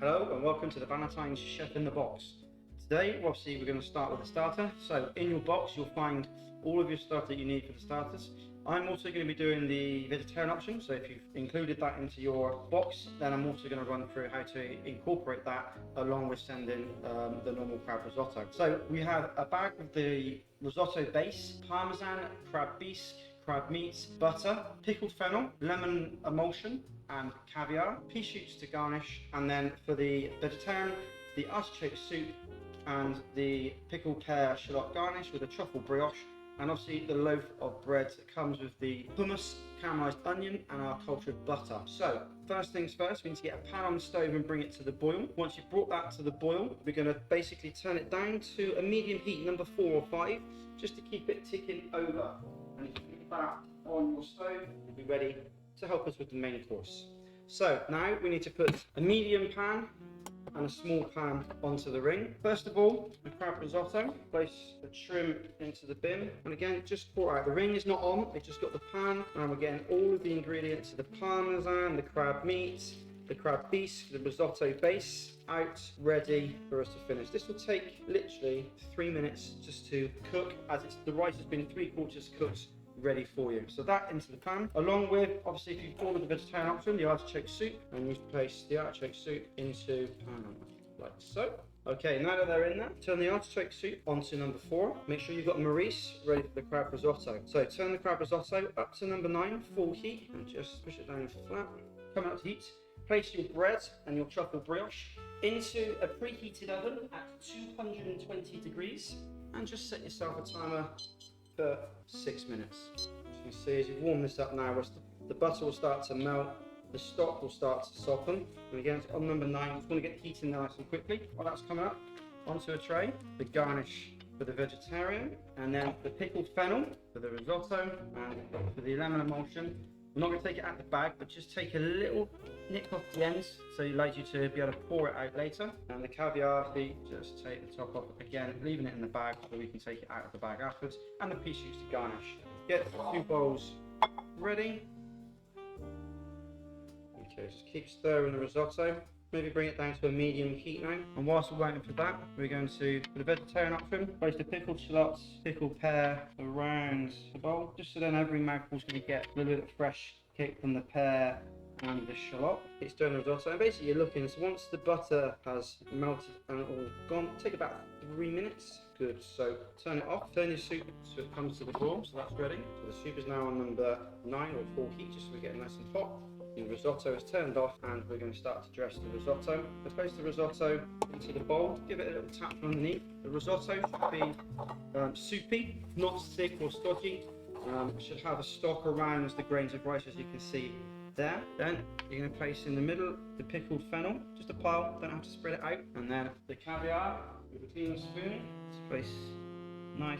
Hello and welcome to the Valentine's Chef in the Box. Today, obviously, we're going to start with the starter. So in your box, you'll find all of your stuff that you need for the starters. I'm also going to be doing the vegetarian option, so if you've included that into your box, then I'm also going to run through how to incorporate that along with sending the normal crab risotto. So we have a bag of the risotto base, parmesan, crab bisque, crab meats, butter, pickled fennel, lemon emulsion, and caviar, pea shoots to garnish, and then for the vegetarian, the artichoke soup and the pickled pear shallot garnish with a truffle brioche, and obviously the loaf of bread that comes with the hummus, caramelised onion, and our cultured butter. So first things first, we need to get a pan on the stove and bring it to the boil. Once you've brought that to the boil, we're going to basically turn it down to a medium heat, number 4 or 5, just to keep it ticking over. And if you keep that on your stove, you'll be ready to help us with the main course. So now we need to put a medium pan and a small pan onto the ring. First of all, the crab risotto. Place the shrimp into the bin, and again, just pour out. The ring is not on, it's just got the pan, and we're getting all of the ingredients of the parmesan, the crab meats, the crab bisque, the risotto base out, ready for us to finish. This will take literally 3 minutes just to cook, as the rice has been 3/4 cooked, ready for you. So that into the pan, along with, obviously, if you've ordered the vegetarian option, the artichoke soup, and you place the artichoke soup into pan like so. Okay, now that they're in there, turn the artichoke soup onto number 4. Make sure you've got Maurice ready for the crab risotto. So turn the crab risotto up to number 9, full heat, and just push it down flat. Come out to heat. Place your bread and your truffle brioche into a preheated oven at 220 degrees, and just set yourself a timer for 6 minutes. As you can see, as you warm this up now, the butter will start to melt, the stock will start to soften, and again, it's on number 9. Just want to get the heat in there nice and quickly. While that's coming up, onto a tray, the garnish for the vegetarian, and then the pickled fennel for the risotto, and for the lemon emulsion. We're not going to take it out of the bag, but just take a little nick off the ends, so it allows you to be able to pour it out later. And the caviar feet, just take the top off again, leaving it in the bag so we can take it out of the bag afterwards. And the pea shoots to garnish. Get 2 bowls ready. Okay, just keep stirring the risotto. Maybe bring it down to a medium heat now. And whilst we're waiting for that, we're going to, for the vegetarian option, place the pickled shallots, pickled pear around the bowl, just so then every mouthful's going to get a little bit of fresh kick from the pear and the shallot. It's doing the risotto, and basically you're looking, so once the butter has melted and all gone, take about 3 minutes. Good, so turn it off, turn your soup so it comes to the boil, so that's ready. So the soup is now on number 9 or full heat, just so we get it nice and hot. The risotto is turned off, and we're going to start to dress the risotto. Let's place the risotto into the bowl, give it a little tap from underneath. The risotto should be soupy, not thick or stodgy. It should have a stock around the grains of rice, as you can see there. Then you're going to place in the middle the pickled fennel, just a pile, don't have to spread it out. And then the caviar with a clean spoon, just place a nice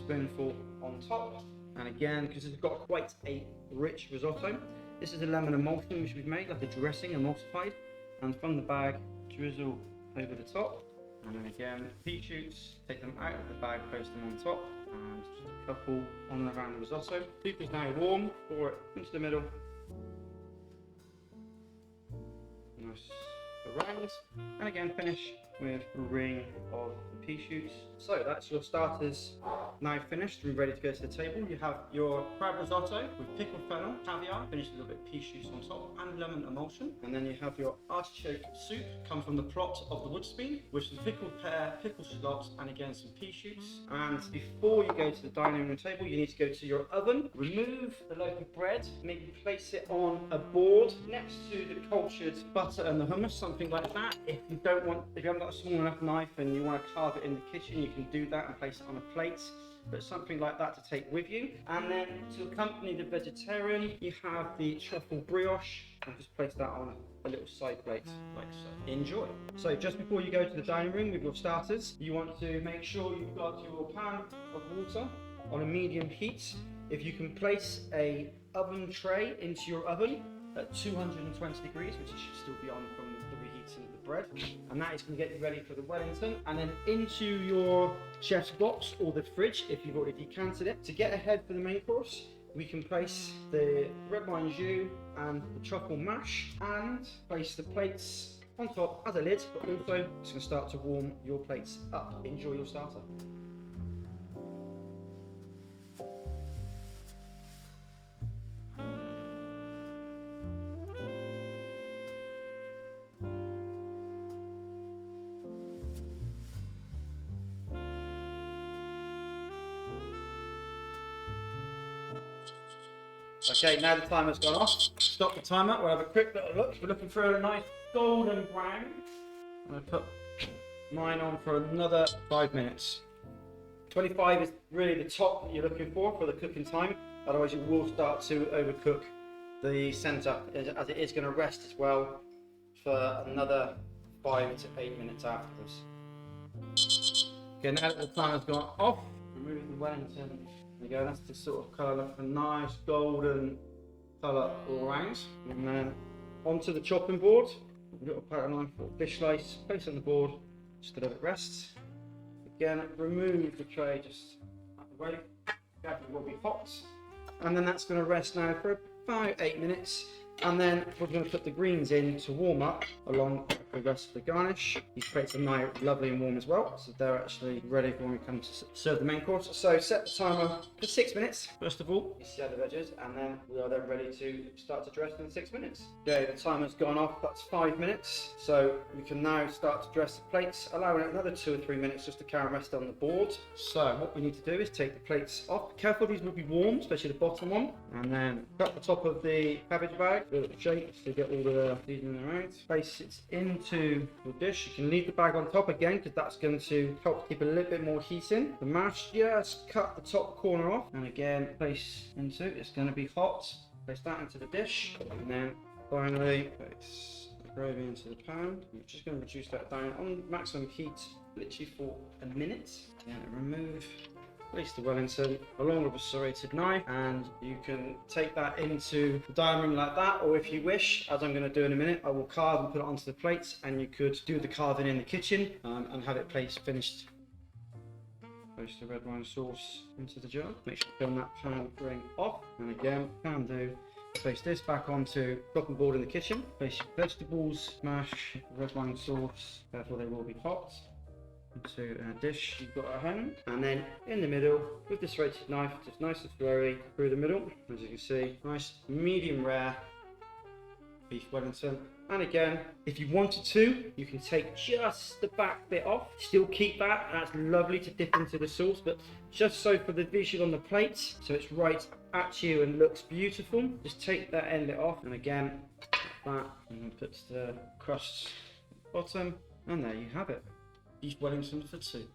spoonful on top. And again, because it's got quite a rich risotto, this is a lemon emulsion which we've made, like a dressing emulsified, and from the bag, drizzle over the top. And then again, pea shoots, take them out of the bag, place them on top, and just a couple on and around the risotto. Soup is now warm, pour it into the middle. Nice around, and again finish with a ring of the pea shoots. So that's your starters now finished and ready to go to the table. You have your crab risotto with pickled fennel, caviar, finished with a little bit of pea shoots on top, and lemon emulsion. And then you have your artichoke soup, come from the plot of the Woodspeen, with some pickled pear, pickled shallots, and again some pea shoots. And before you go to the dining room table, you need to go to your oven, remove the loaf of bread, maybe place it on a board next to the cultured butter and the hummus, something like that. If you haven't got a small enough knife and you want to carve it in the kitchen, you can do that and place it on a plate, but something like that to take with you. And then to accompany the vegetarian, you have the truffle brioche, and just place that on a little side plate like so. Enjoy. So just before you go to the dining room with your starters, you want to make sure you've got your pan of water on a medium heat. If you can place a oven tray into your oven at 220 degrees, which it should still be on from the reheating of the bread, and that is going to get you ready for the Wellington. And then into your chef's box or the fridge if you've already decanted it. To get ahead for the main course, we can place the red wine jus and the truffle mash, and place the plates on top as a lid, but also it's going to start to warm your plates up. Enjoy your starter. Okay, now the timer's gone off. Stop the timer. We'll have a quick little look. We're looking for a nice golden brown. I'm going to put mine on for another 5 minutes. 25 is really the top that you're looking for the cooking time. Otherwise, you will start to overcook the centre, as it is going to rest as well for another 5 to 8 minutes afterwards. Okay, now that the timer's gone off, remove the Wellington. There you go, that's the sort of colour, a nice golden colour all around. And then onto the chopping board, a little pattern knife or fish slice, place on the board, just to let it rest. Again, remove the tray just out the way, it will be hot. And then that's going to rest now for about 8 minutes. And then we're going to put the greens in to warm up along with the rest of the garnish. These plates are now lovely and warm as well, so they're actually ready for when we come to serve the main course. So set the timer for 6 minutes. First of all, you see the veggies, and then we are then ready to start to dress in 6 minutes. Okay, the timer's gone off, that's 5 minutes. So we can now start to dress the plates, allowing it another 2 or 3 minutes just to carry rest on the board. So what we need to do is take the plates off. Careful, these will be warm, especially the bottom one. And then cut the top of the cabbage bag, give it a shake to get all the seasoning around. Place it into your dish. You can leave the bag on top again because that's going to help keep a little bit more heat in. The mash, just cut the top corner off, and again place into it. It's going to be hot. Place that into the dish, and then finally place the gravy into the pan. We're just going to reduce that down on maximum heat, literally for a minute. And remove. Place the Wellington along with a serrated knife, and you can take that into the dining room like that, or if you wish, as I'm going to do in a minute, I will carve and put it onto the plates, and you could do the carving in the kitchen and have it placed finished. Place the red wine sauce into the jar. Make sure you turn that pan ring off, and again, can do. Place this back onto chopping board in the kitchen. Place your vegetables, mash, red wine sauce, therefore they will be hot. Into a dish you've got at home, and then in the middle with the serrated knife, just nice and slowly through the middle, as you can see, nice medium rare beef Wellington. And again, if you wanted to, you can take just the back bit off, still keep that, that's lovely to dip into the sauce, but just so for the visual on the plate, so it's right at you and looks beautiful, just take that end bit off, and again like that, and then put the crusts at the bottom, and there you have it. Beef Wellington for 2.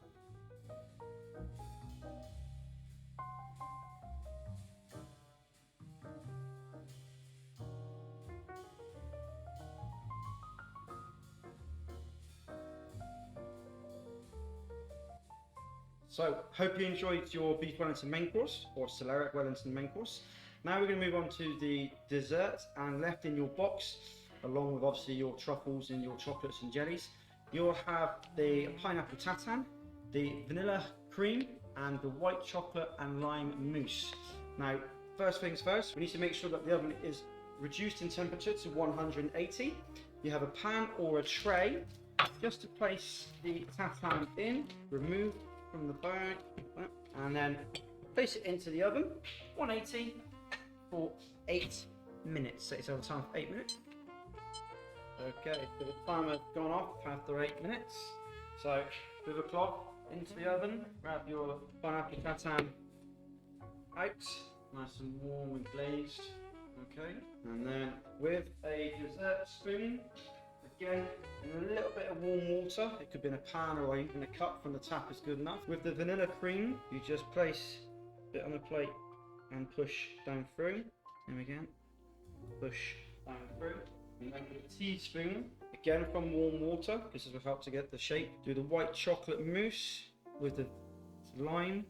So, hope you enjoyed your beef Wellington main course, or Celeriac Wellington main course. Now we're going to move on to the dessert, and left in your box, along with obviously your truffles and your chocolates and jellies, you'll have the pineapple tatin, the vanilla cream, and the white chocolate and lime mousse. Now, first things first, we need to make sure that the oven is reduced in temperature to 180. You have a pan or a tray, just to place the tatin in, remove from the bag, and then place it into the oven, 180 for 8 minutes. Set yourself a time for 8 minutes. Okay, so the timer's gone off after 8 minutes. So, with a cloth into the oven, grab your pineapple tatin out, nice and warm and glazed. Okay, and then with a dessert spoon, again in a little bit of warm water, it could be in a pan or even a cup from the tap is good enough. With the vanilla cream, you just place it on a plate and push down through, and again, push down through. And then with a teaspoon, again from warm water, this will help to get the shape. Do the white chocolate mousse with the lime,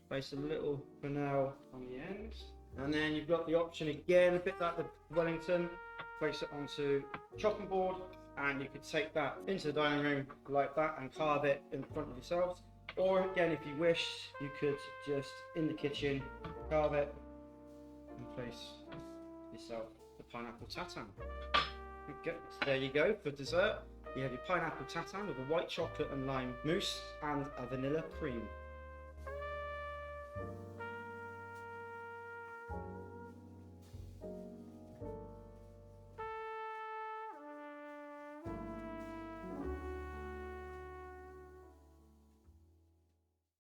place a little fennel on the ends. And then you've got the option again, a bit like the Wellington, place it onto chopping board, and you could take that into the dining room like that and carve it in front of yourselves. Or again, if you wish, you could just in the kitchen carve it and place yourself the pineapple tatin. Okay, so there you go for dessert. You have your pineapple tatin with a white chocolate and lime mousse and a vanilla cream.